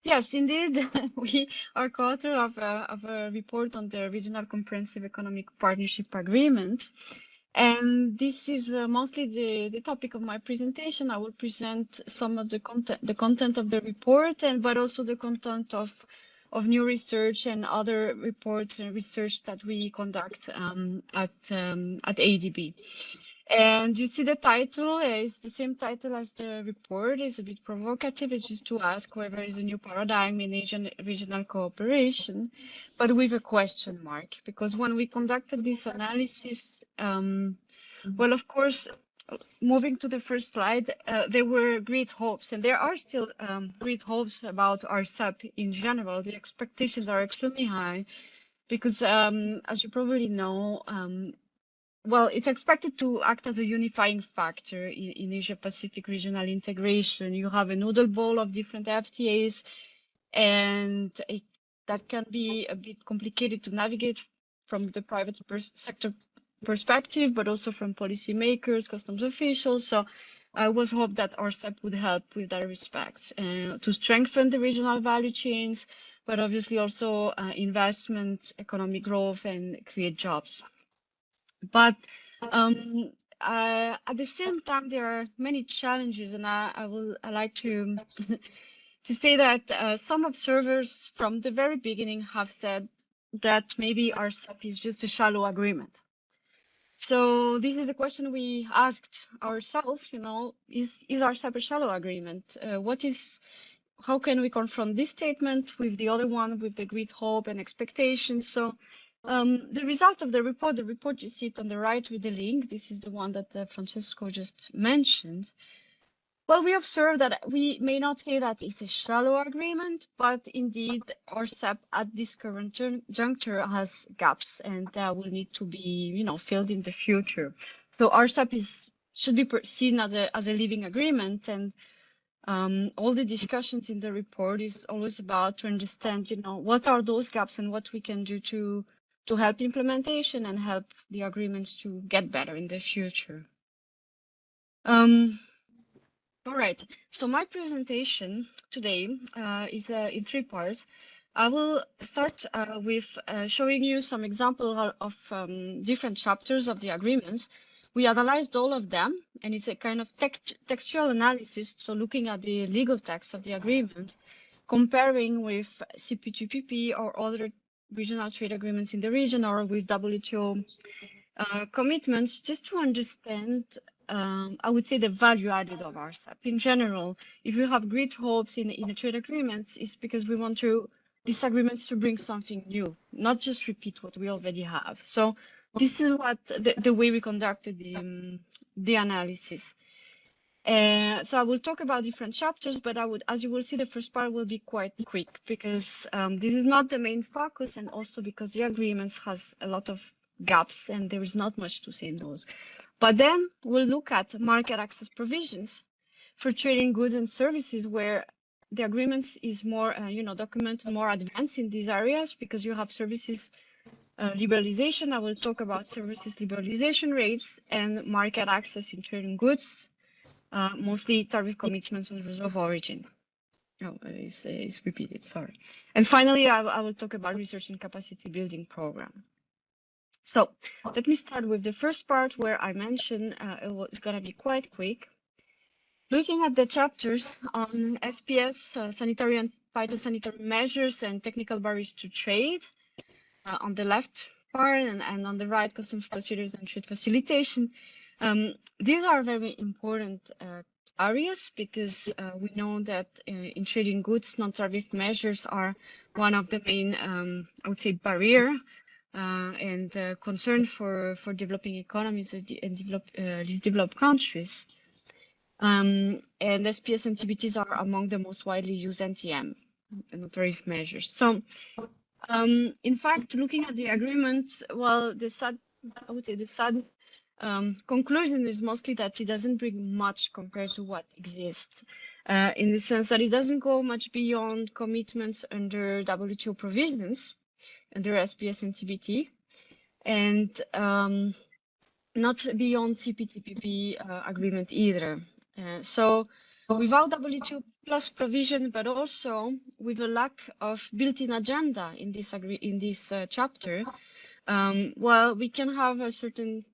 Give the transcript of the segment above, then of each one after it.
Yes, indeed. We are co-author of a report on the Regional Comprehensive Economic Partnership Agreement. And this is mostly the topic of my presentation. I will present some of the content of the report, and but also the content of new research and other reports and research that we conduct at ADB. And you see the title is the same title as the report. It's a bit provocative. It's just to ask whether is a new paradigm in Asian regional cooperation, but with a question mark. Because when we conducted this analysis, well, of course, moving to the first slide, there were great hopes, and there are still great hopes about RCEP in general. The expectations are extremely high because, as you probably know, well, it's expected to act as a unifying factor in Asia-Pacific regional integration. You have a noodle bowl of different FTAs, and that can be a bit complicated to navigate from the private sector perspective, but also from policymakers, customs officials. So I was hoped that RCEP would help with that respect to strengthen the regional value chains, but obviously also investment, economic growth, and create jobs. But at the same time, there are many challenges, and I like to to say that some observers from the very beginning have said that maybe RCEP is just a shallow agreement. So this is the question we asked ourselves, you know, is RCEP a shallow agreement? How can we confront this statement with the other one, with the great hope and expectation? So the result of the report, you see it on the right with the link. This is the one that Francesco just mentioned. Well, we observe that we may not say that it's a shallow agreement, but indeed RCEP at this current juncture has gaps and that will need to be, you know, filled in the future. So RCEP should be seen as a living agreement, and all the discussions in the report is always about to understand, you know, what are those gaps and what we can do to help implementation and help the agreements to get better in the future. All right, so my presentation today is in three parts. I will start with showing you some examples of different chapters of the agreements. We analyzed all of them, and it's a kind of textual analysis, so looking at the legal text of the agreement, comparing with CPTPP or other regional trade agreements in the region or with WTO commitments, just to understand I would say the value added of RCEP. In general, if we have great hopes in the trade agreements, it's because we want these agreements to bring something new, not just repeat what we already have. So this is what the way we conducted the analysis. So I will talk about different chapters, but as you will see, the first part will be quite quick because this is not the main focus, and also because the agreements has a lot of gaps and there is not much to say in those. But then we'll look at market access provisions for trading goods and services, where the agreements is more, documented, more advanced in these areas because you have services liberalization. I will talk about services liberalization rates and market access in trading goods, mostly tariff commitments on reserve of origin. Oh, it's repeated, sorry. And finally, I will talk about research and capacity building program. So let me start with the first part where I mentioned it's going to be quite quick. Looking at the chapters on FPS, sanitary and phytosanitary measures and technical barriers to trade on the left part, and on the right, customs procedures and trade facilitation. These are very important areas because we know that in trading goods, non-tariff measures are one of the main, I would say, barrier and concern for developing economies and developed countries. And SPS and TBTs are among the most widely used NTM, non-tariff measures. So, in fact, looking at the agreements, well, I would say the sad conclusion is mostly that it doesn't bring much compared to what exists, in the sense that it doesn't go much beyond commitments under WTO provisions, under SPS and TBT, and not beyond CPTPP agreement either. So without WTO plus provision, but also with a lack of built-in agenda in this chapter, well, we can have a certain,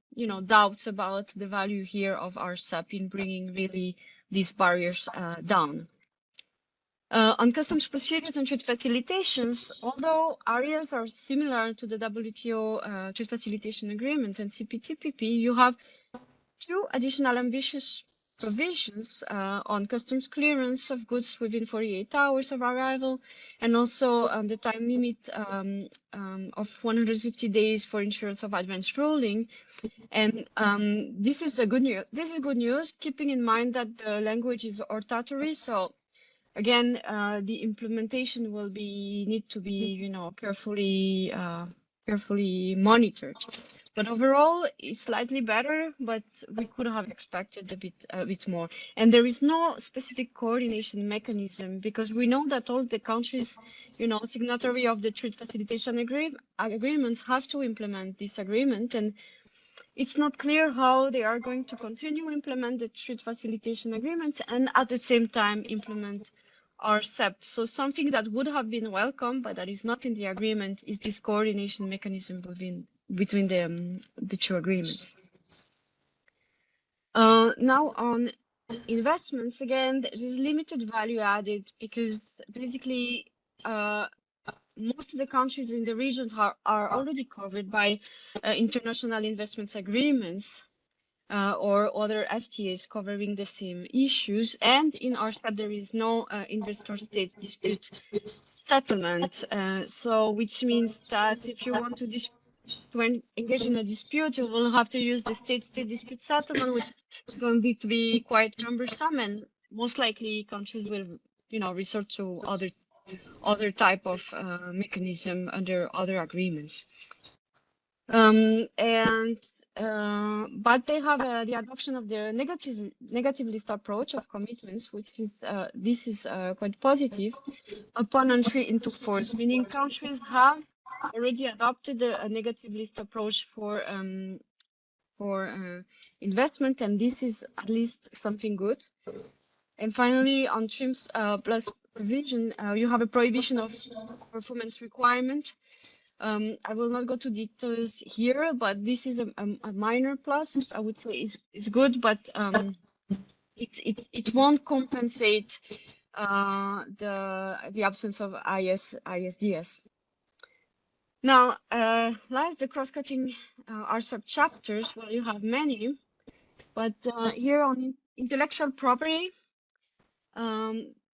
doubts about the value here of RCEP in bringing really these barriers down. On customs procedures and trade facilitations, although areas are similar to the WTO trade facilitation agreements and CPTPP, you have two additional ambitious provisions on customs clearance of goods within 48 hours of arrival, and also the time limit of 150 days for insurance of advanced ruling. And this is good news. This is good news, keeping in mind that the language is hortatory. So again, the implementation will need to be, carefully monitored. But overall, it's slightly better, but we could have expected a bit more. And there is no specific coordination mechanism, because we know that all the countries, signatory of the trade facilitation agreements have to implement this agreement, and it's not clear how they are going to continue implement the trade facilitation agreements and at the same time implement RCEP. So something that would have been welcome, but that is not in the agreement, is this coordination mechanism between the two agreements. Now on investments, again, there is limited value added, because basically most of the countries in the regions are already covered by international investments agreements or other FTAs covering the same issues. And in RCEP, there is no investor-state dispute settlement. So which means that if you want to engage in a dispute, you will have to use the state-state dispute settlement, which is going to be quite cumbersome, and most likely countries will, resort to other type of mechanism under other agreements. But they have the adoption of the negative list approach of commitments, which is this is quite positive upon entry into force, meaning countries have already adopted a negative list approach for investment, and this is at least something good. And finally, on TRIPS plus provision, you have a prohibition of performance requirement. I will not go to details here, but this is a minor plus. I would say is good, but it won't compensate the absence of ISDS. Now, last, the cross-cutting RCEP chapters. Well, you have many, but here on intellectual property,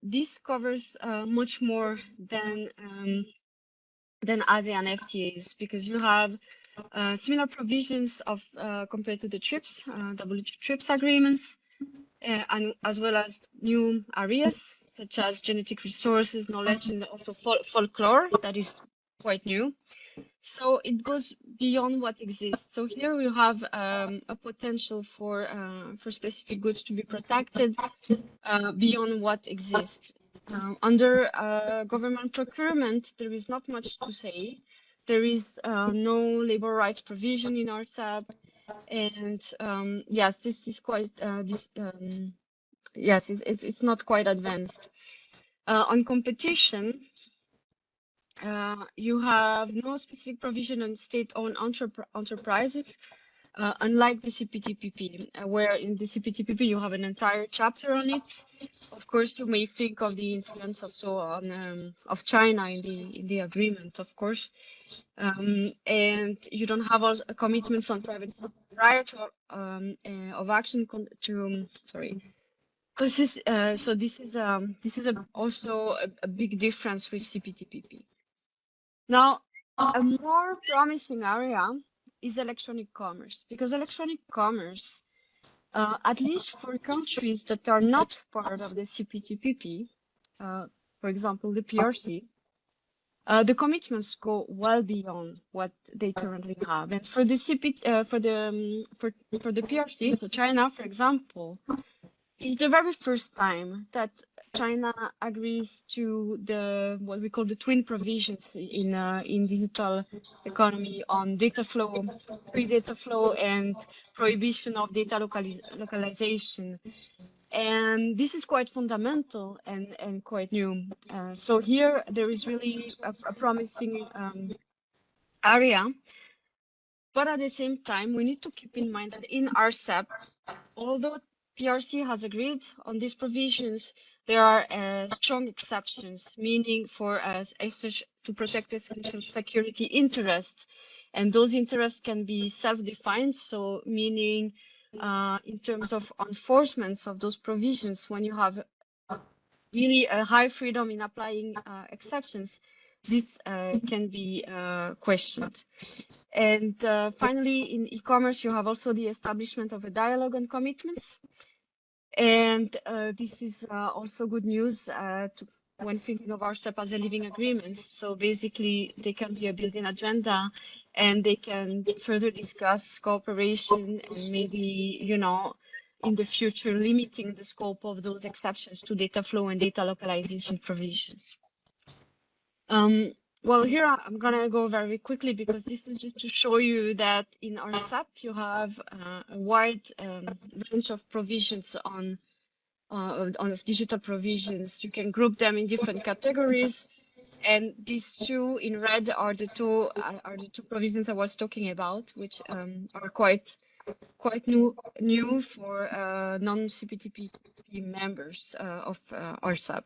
this covers much more than ASEAN FTAs, because you have similar provisions of compared to the TRIPS, WTO TRIPS agreements, and as well as new areas such as genetic resources, knowledge, and also folklore. That is quite new. So it goes beyond what exists. So here we have a potential for specific goods to be protected beyond what exists. Under government procurement, there is not much to say. There is no labor rights provision in RCEP, and yes, this is quite yes, it's not quite advanced. On competition, you have no specific provision on state-owned enterprises, unlike the CPTPP, where in the CPTPP you have an entire chapter on it. Of course, you may think of the influence also on of China in the agreement, of course, and you don't have also commitments on private rights or of action to sorry. So this is also a big difference with CPTPP. Now, a more promising area is electronic commerce, because electronic commerce, at least for countries that are not part of the CPTPP, for example, the PRC, the commitments go well beyond what they currently have. And for the for the PRC, so China, for example, it's the very first time that China agrees to what we call the twin provisions in digital economy on data flow, free data flow, and prohibition of data localization. And this is quite fundamental and quite new. So here there is really a promising area. But at the same time, we need to keep in mind that in RCEP, although PRC has agreed on these provisions, there are strong exceptions, meaning for to protect essential security interests. And those interests can be self-defined, so meaning in terms of enforcement of those provisions, when you have really a high freedom in applying exceptions, this can be questioned. And finally, in e-commerce, you have also the establishment of a dialogue on commitments. And this is also good news when thinking of RCEP as a living agreement. So basically, they can be a built-in agenda, and they can further discuss cooperation and maybe, you know, in the future, limiting the scope of those exceptions to data flow and data localization provisions. Well, here I'm gonna go very quickly because this is just to show you that in RCEP you have a wide range of provisions on digital provisions. You can group them in different categories, and these two in red are the two provisions I was talking about, which are quite new for non-CPTPP members of RCEP.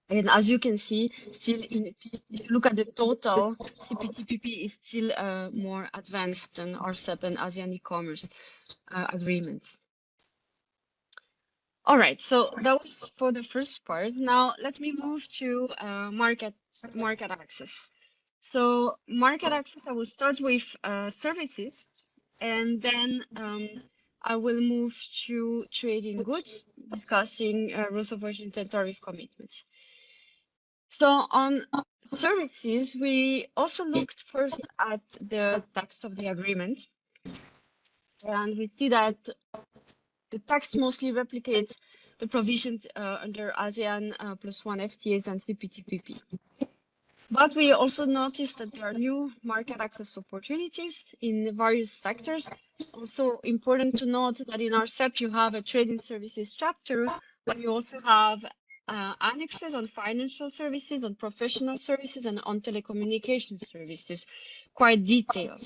And as you can see, still if you look at the total, CPTPP is still more advanced than RCEP and ASEAN e-commerce agreement. All right, so that was for the first part. Now let me move to market access. So market access, I will start with services, and then I will move to trading goods, discussing rules of origin and tariff commitments. So on services, we also looked first at the text of the agreement, and we see that the text mostly replicates the provisions under ASEAN +1 FTAs and CPTPP. But we also noticed that there are new market access opportunities in various sectors. Also important to note that in RCEP you have a trading services chapter, but you also have annexes on financial services, on professional services, and on telecommunication services, quite detailed.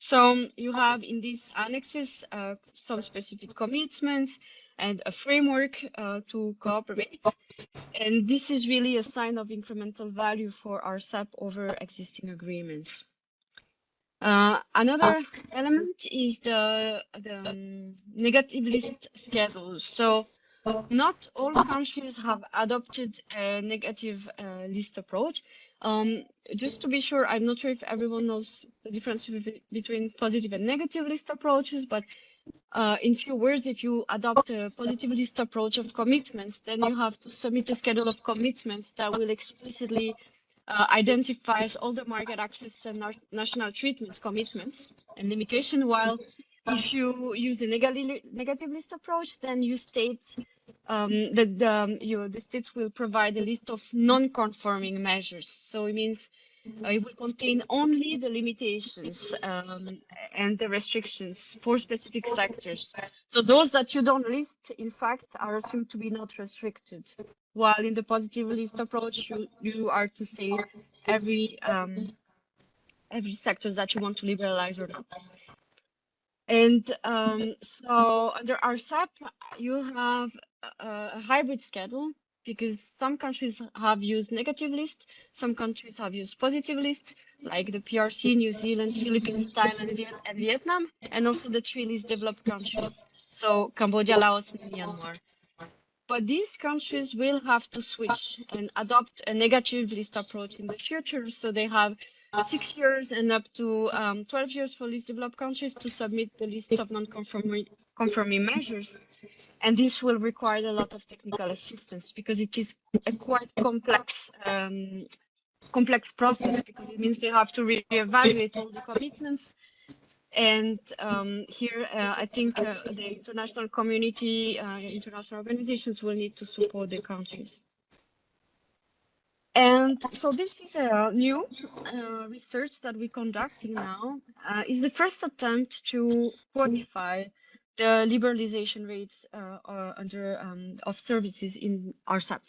So you have in these annexes some specific commitments and a framework to cooperate. And this is really a sign of incremental value for RCEP over existing agreements. Another element is the negative list schedules. So not all countries have adopted a negative list approach. Just to be sure, I'm not sure if everyone knows the difference between positive and negative list approaches, but in few words, if you adopt a positive list approach of commitments, then you have to submit a schedule of commitments that will explicitly identifies all the market access and national treatment commitments and limitation, while if you use a negative list approach, then you state that the states will provide a list of non-conforming measures. So it means it will contain only the limitations and the restrictions for specific sectors. So those that you don't list, in fact, are assumed to be not restricted. While in the positive list approach, you are to say every sector that you want to liberalize or not. And so under RCEP, you have a hybrid schedule, because some countries have used negative list, some countries have used positive list, like the PRC, New Zealand, Philippines, Thailand, and Vietnam, and also the 3 least developed countries, so Cambodia, Laos, and Myanmar. But these countries will have to switch and adopt a negative list approach in the future, so they have 6 years and up to 12 years for least developed countries to submit the list of non-conforming measures. And this will require a lot of technical assistance, because it is a quite complex process, because it means they have to reevaluate all the commitments. And here, I think the international community, international organizations will need to support the countries. And so this is a new research that we're conducting now. Is the first attempt to quantify the liberalization rates under of services in RCEP.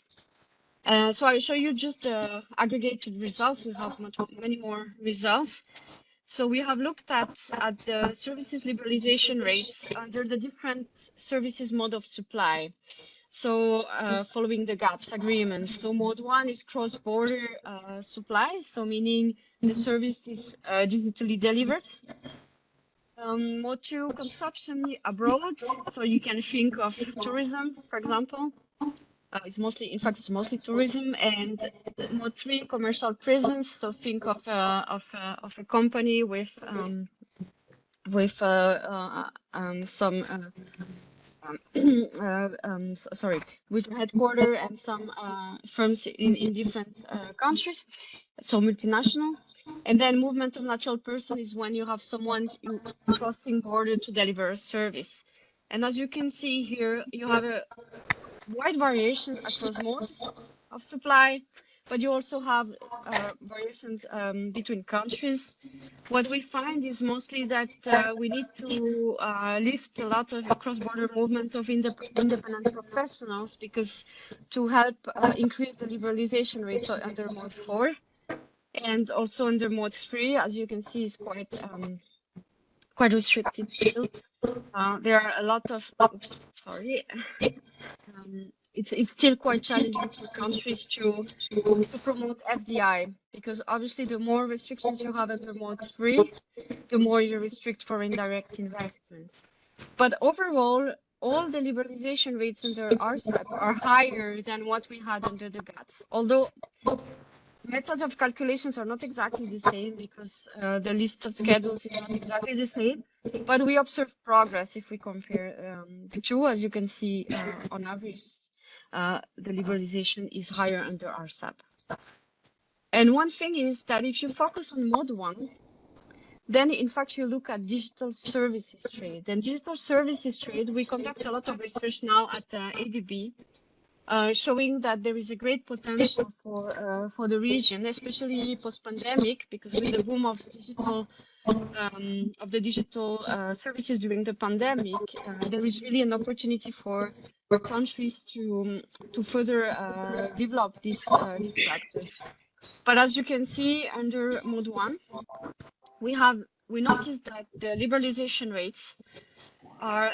So I show you just the aggregated results. We have many more results. So we have looked at the services liberalization rates under the different services mode of supply. So following the GATS agreements. So mode 1 is cross-border supply, so meaning the service is digitally delivered. Mode 2, consumption abroad, so you can think of tourism, for example. It's mostly tourism. And mode 3, commercial presence, so think of a company with some with headquarters and some firms in different countries, so multinational. And then movement of natural person is when you have someone crossing border to deliver a service. And as you can see here, you have a wide variation across modes of supply, but you also have variations between countries. What we find is mostly that we need to lift a lot of cross-border movement of independent professionals, because to help increase the liberalization rates under mode 4, and also under mode 3, as you can see, is quite restricted still. There are a lot of, it's still quite challenging for countries to promote FDI, because obviously the more restrictions you have under mode 3, the more you restrict foreign direct investment. But overall, all the liberalization rates under RCEP are higher than what we had under the GATS, although methods of calculations are not exactly the same, because the list of schedules is not exactly the same, but we observe progress if we compare the two. As you can see, on average, the liberalization is higher under RCEP. And one thing is that if you focus on mode 1, then in fact you look at digital services trade. And digital services trade, we conduct a lot of research now at ADB, showing that there is a great potential for the region, especially post-pandemic, because with the boom of the digital services during the pandemic, there is really an opportunity for countries to further develop these sectors. But as you can see, under mode 1, we noticed that the liberalization rates are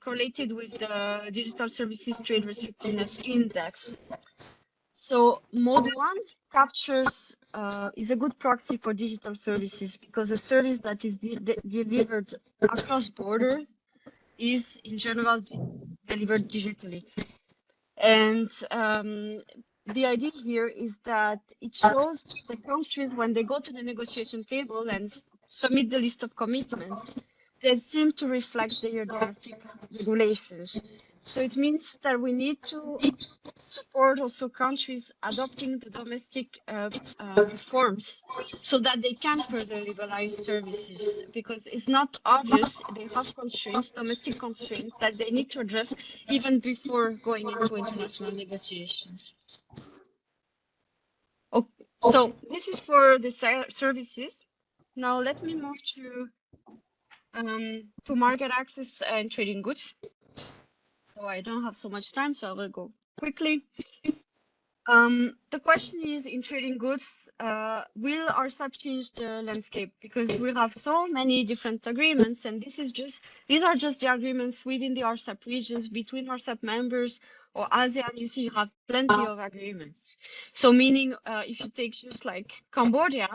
correlated with the Digital Services Trade Restrictiveness Index. So mode 1 captures, is a good proxy for digital services, because a service that is delivered across border is in general delivered digitally. And the idea here is that it shows the countries, when they go to the negotiation table and submit the list of commitments, they seem to reflect their domestic regulations. So it means that we need to support also countries adopting the domestic reforms, so that they can further liberalize services, because it's not obvious, they have constraints, domestic constraints, that they need to address even before going into international negotiations. Okay, so this is for the services. Now let me move to market access and trading goods. So I don't have so much time, so I will go quickly. The question is, in trading goods, will RCEP change the landscape? Because we have so many different agreements, and these are just the agreements within the RCEP regions, between RCEP members or ASEAN. You see, you have plenty of agreements. So meaning, if you take just like Cambodia,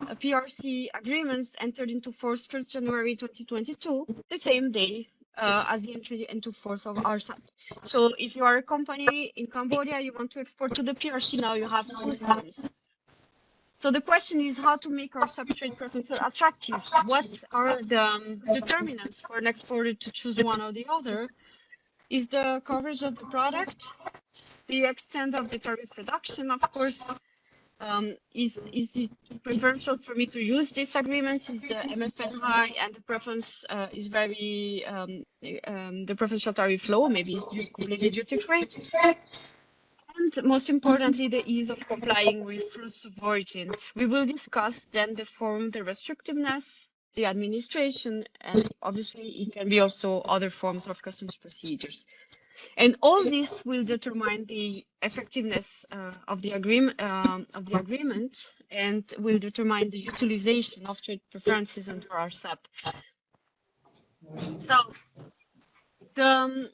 PRC agreements entered into force 1st January 2022, the same day as the entry into force of RCEP. So if you are a company in Cambodia, you want to export to the PRC, now you have customs. So the question is how to make RCEP trade preferences attractive. What are the determinants for an exporter to choose one or the other? Is the coverage of the product, the extent of the tariff reduction, of course. Is it preferential for me to use these agreements? Is the MFN high and the preference is very, the preferential tariff low, maybe it's completely duty-free? And most importantly, the ease of complying with rules of origin. We will discuss then the form, the restrictiveness, the administration, and obviously it can be also other forms of customs procedures. And all this will determine the effectiveness of the agreement, and will determine the utilization of trade preferences under RCEP. So the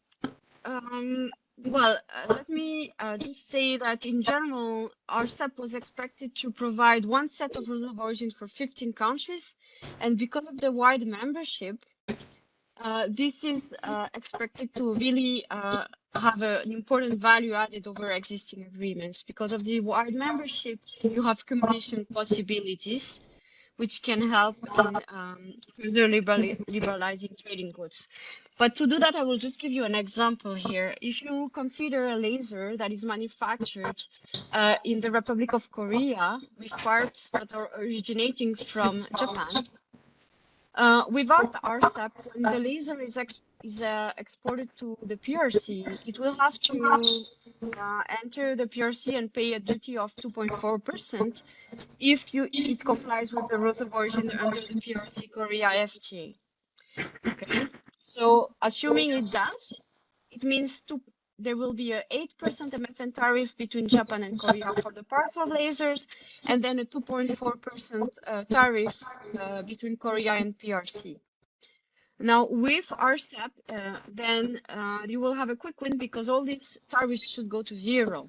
let me just say that in general, RCEP was expected to provide one set of rules of origin for 15 countries, and because of the wide membership, this is expected to really have an important value added over existing agreements. Because of the wide membership, you have cumulation possibilities, which can help in further liberalizing trading goods. But to do that, I will just give you an example here. If you consider a laser that is manufactured in the Republic of Korea with parts that are originating from Japan, without RCEP, when the laser is exported to the PRC, it will have to enter the PRC and pay a duty of 2.4% if it complies with the rules of origin under the PRC Korea FTA. Okay, so assuming it does, it means there will be a 8% MFN tariff between Japan and Korea for the parts of lasers, and then a 2.4% tariff between Korea and PRC. Now, with RCEP, then you will have a quick win because all these tariffs should go to zero.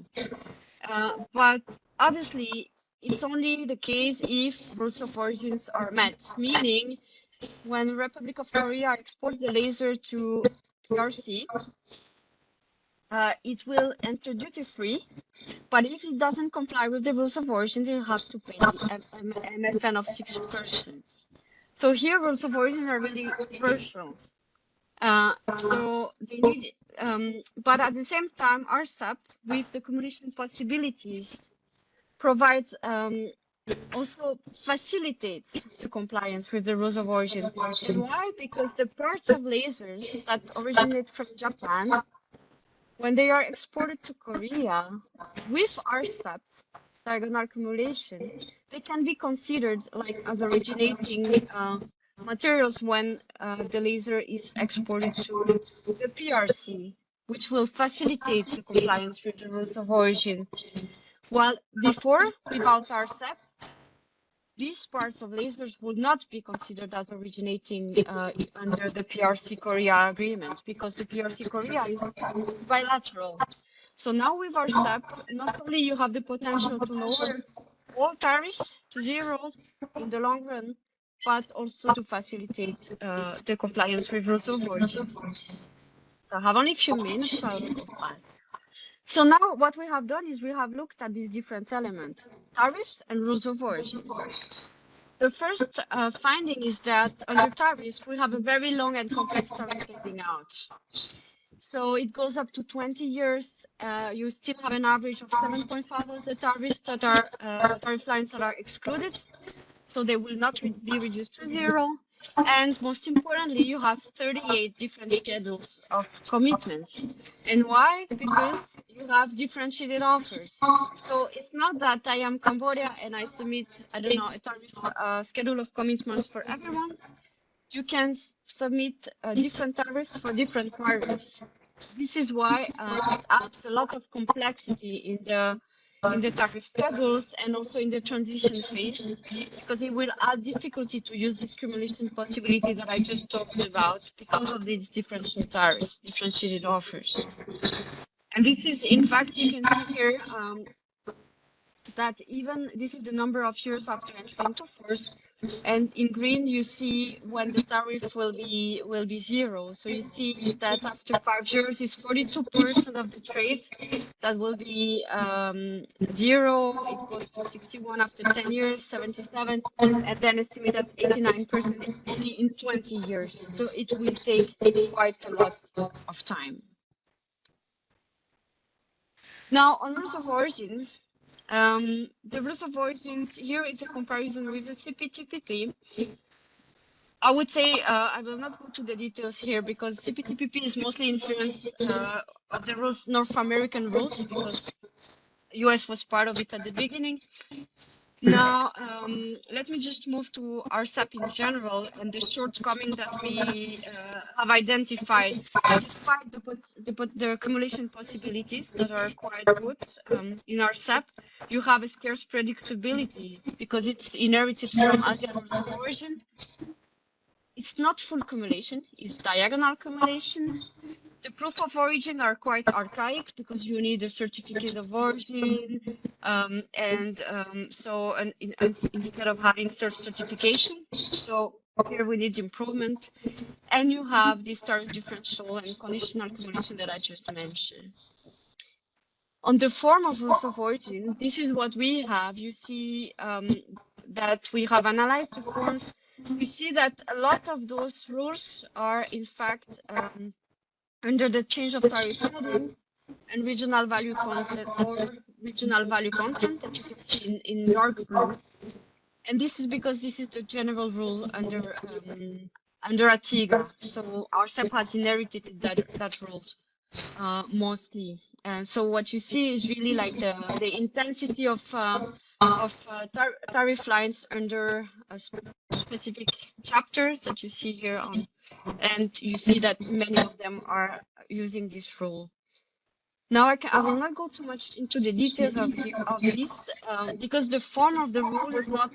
But obviously, it's only the case if rules of origins are met, meaning when the Republic of Korea exports the laser to PRC, it will enter duty-free, but if it doesn't comply with the rules of origin, they'll have to pay an MFN of 6%. So here, rules of origin are really crucial. So they need, but at the same time, RCEP, with the cumulation possibilities, provides also facilitates the compliance with the rules of origin. And why? Because the parts of lasers that originate from Japan, when they are exported to Korea with RCEP, diagonal cumulation, they can be considered like as originating materials when the laser is exported to the PRC, which will facilitate the compliance with the rules of origin. While before, without RCEP, these parts of lasers would not be considered as originating under the PRC Korea agreement, because the PRC Korea is bilateral. So now with RCEP, not only you have the potential to lower all tariffs to zero in the long run, but also to facilitate the compliance with rules of origin. So I have only a few minutes, so I will go fast. So now what we have done is we have looked at these different elements, tariffs and rules of origin. The first finding is that under tariffs, we have a very long and complex tariff phasing out. So it goes up to 20 years. You still have an average of 7.5 of the tariffs that are tariff lines that are excluded. So they will not be reduced to zero. And most importantly, you have 38 different schedules of commitments. And why? Because you have differentiated offers. So it's not that I am Cambodia and I submit, I don't know, a tariff schedule of commitments for everyone. You can submit different tariffs for different tariffs. This is why it adds a lot of complexity in the tariff schedules and also in the transition phase, because it will add difficulty to use this cumulation possibility that I just talked about because of these differential tariffs, differentiated offers. And this is, in fact, you can see here that even this is the number of years after entry into force, and in green you see when the tariff will be zero. So you see that after 5 years is 42% of the trades that will be zero. It goes to 61 after 10 years, 77, and then estimated at 89% only in 20 years. So it will take quite a lot of time. Now on rules of origin. The rules of origins here is a comparison with the CPTPP. I would say I will not go to the details here because CPTPP is mostly influenced of the rules, North American rules, because US was part of it at the beginning. Now, let me just move to RCEP in general and the shortcoming that we have identified. Despite the accumulation possibilities that are quite good in RCEP, you have a scarce predictability because it's inherited from Asian rules of origin. It's not full accumulation, it's diagonal accumulation. The proof of origin are quite archaic because you need a certificate of origin, instead of having certification, so here we need improvement. And you have this tariff differential and conditional accumulation that I just mentioned. On the form of rules of origin, this is what we have. You see that we have analyzed the forms. We see that a lot of those rules are in fact under the change of tariff heading and regional value content that you can see in dark blue. And this is because this is the general rule under ATIGA. So our step has inherited that rule mostly. And so what you see is really like the intensity of tariff lines under specific chapters that you see here on, and you see that many of them are using this rule. Now I will not go too much into the details of this because the form of the rule is not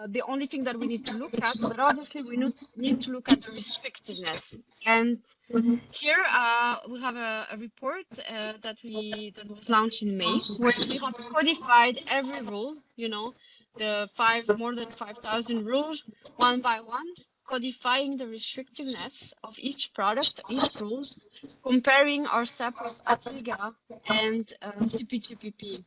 the only thing that we need to look at, but obviously we need to look at the restrictiveness. And here we have a report that was launched in May, where we have codified every rule, you know, the more than 5,000 rules, one by one, codifying the restrictiveness of each product, each rule, comparing our SEP with ATIGA and CPGPP.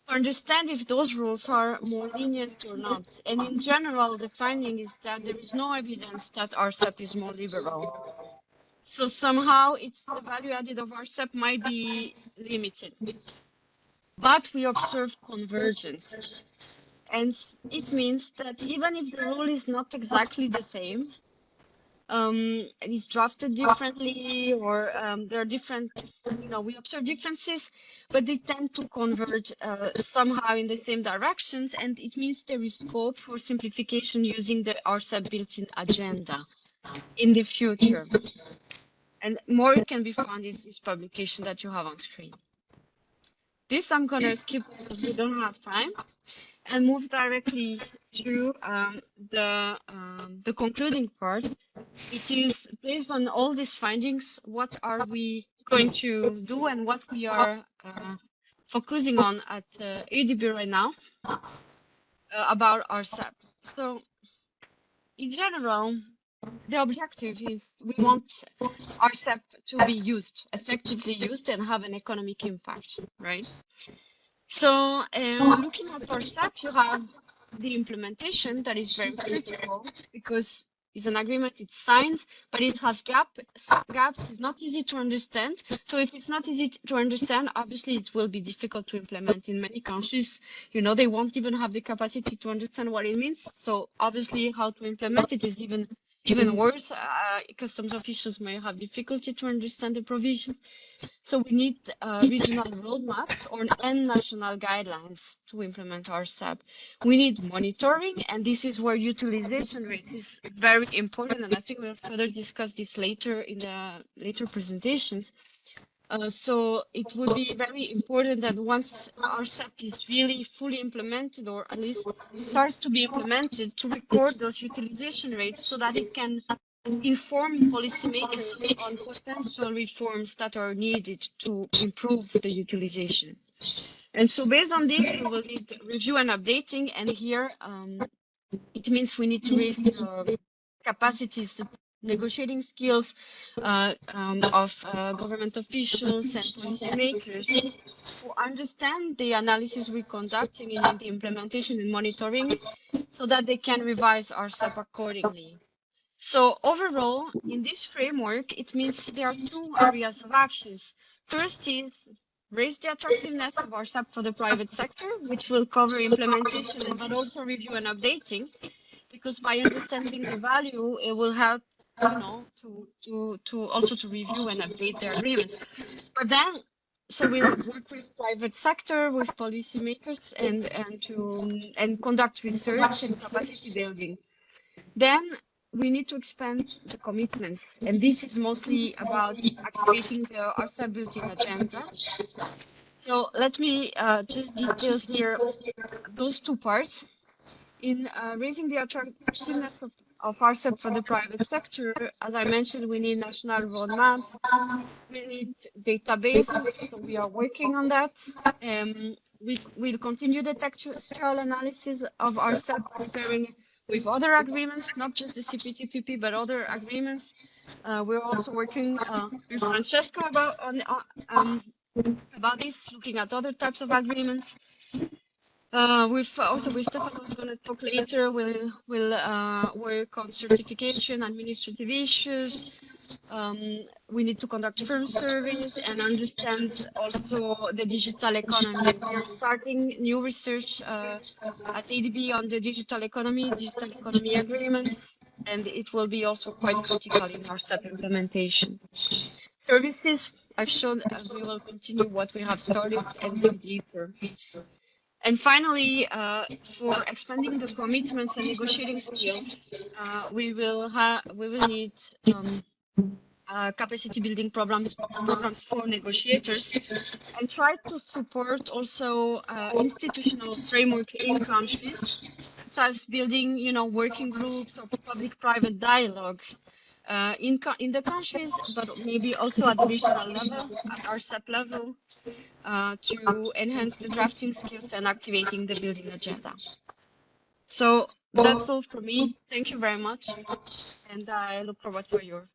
To understand if those rules are more lenient or not. And in general, the finding is that there is no evidence that RCEP is more liberal. So somehow the value added of RCEP might be limited. But we observe convergence. And it means that even if the rule is not exactly the same, it is drafted differently, or there are different, we observe differences, but they tend to converge somehow in the same directions, and it means there is scope for simplification using the RCEP built-in agenda in the future. And more can be found in this publication that you have on screen. This I'm going to skip because we don't have time, and move directly to the concluding part. It is based on all these findings, what are we going to do and what we are focusing on at ADB right now about RCEP. So in general, the objective is we want RCEP to be used, effectively used, and have an economic impact, right? So looking at RCEP, you have the implementation that is very critical because it's an agreement, it's signed, but it has gaps. It's not easy to understand. So if it's not easy to understand, obviously it will be difficult to implement in many countries. They won't even have the capacity to understand what it means. So obviously how to implement it is even worse. Customs officials may have difficulty to understand the provisions. So we need regional roadmaps and national guidelines to implement RCEP. We need monitoring, and this is where utilization rate is very important, and I think we'll further discuss this later in the later presentations. So it would be very important that once RCEP is really fully implemented, or at least starts to be implemented, to record those utilization rates so that it can inform policymakers on potential reforms that are needed to improve the utilization. And so based on this, we will need review and updating. And here, it means we need to raise capacities, the negotiating skills of government officials and policymakers to understand the analysis we're conducting in the implementation and monitoring so that they can revise RCEP accordingly. So overall, in this framework, it means there are two areas of actions. First is raise the attractiveness of RCEP for the private sector, which will cover implementation, but also review and updating, because by understanding the value, it will help, to also to review and update their agreements. But then So we'll work with private sector, with policymakers, and conduct research and capacity building. Then we need to expand the commitments, and this is mostly about activating the RCEP built-in agenda. So let me just detail here those two parts. In raising the attractiveness of RCEP for the private sector, as I mentioned, we need national roadmaps, we need databases, so we are working on that. We will continue the textual analysis of RCEP, comparing with other agreements, not just the CPTPP, but other agreements. We're also working with Francesco about this, looking at other types of agreements. With Stefan, who's going to talk later, we'll work on certification, administrative issues. We need to conduct firm surveys and understand also the digital economy. We are starting new research at ADB on the digital economy agreements, and it will be also quite critical in our SAP implementation. Services, I've shown we will continue what we have started and dig deeper. And finally, for expanding the commitments and negotiating skills, we will need capacity building programs for negotiators, and try to support also institutional framework in countries, such as building, working groups or public-private dialogue in the countries, but maybe also at the regional level, at RCEP level, to enhance the drafting skills and activating the building agenda. So that's all for me. Thank you very much, and I look forward for your